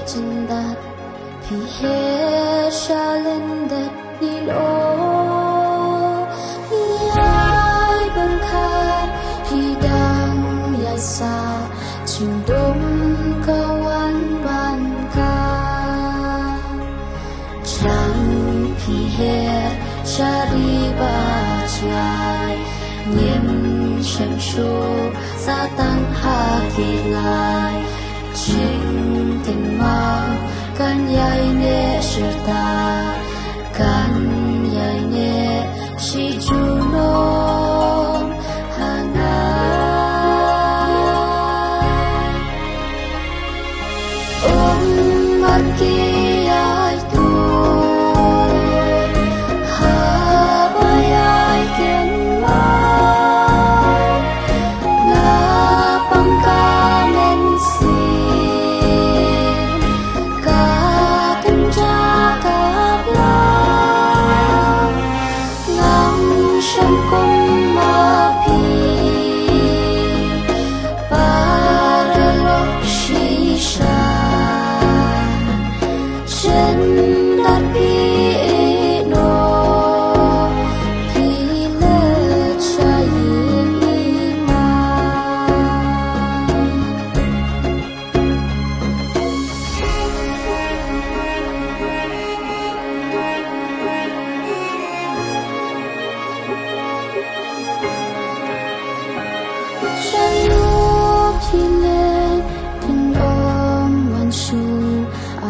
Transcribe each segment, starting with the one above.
cindat pihe shalendet nilo yai bangkar hidang yasa cindom kawan banka chang pihe shari bajai niệm shem shu sa tăng ha kỳ lai chính tình mau kan yai ne shirta kan yai ne shi juno hana mat ki ai tu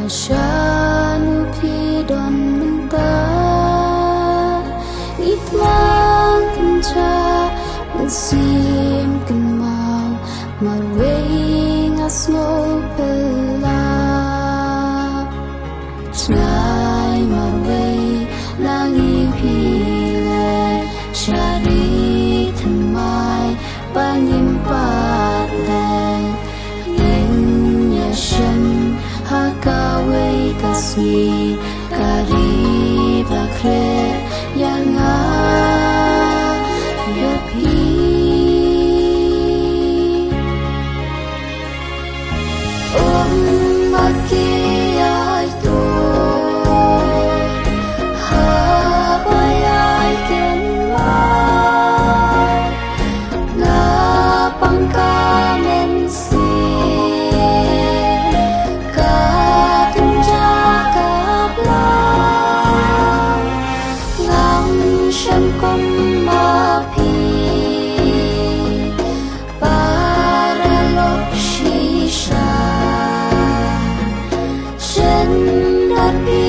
Shanu pidon menta itlang kenca mensim kemau marwing asmo pelak snai marwing langi pile shari temai panyimpat dan yin yashem hakawai kasih karib lakre yang yapi umat kiai tu habayai kenai ngapang kamen Happy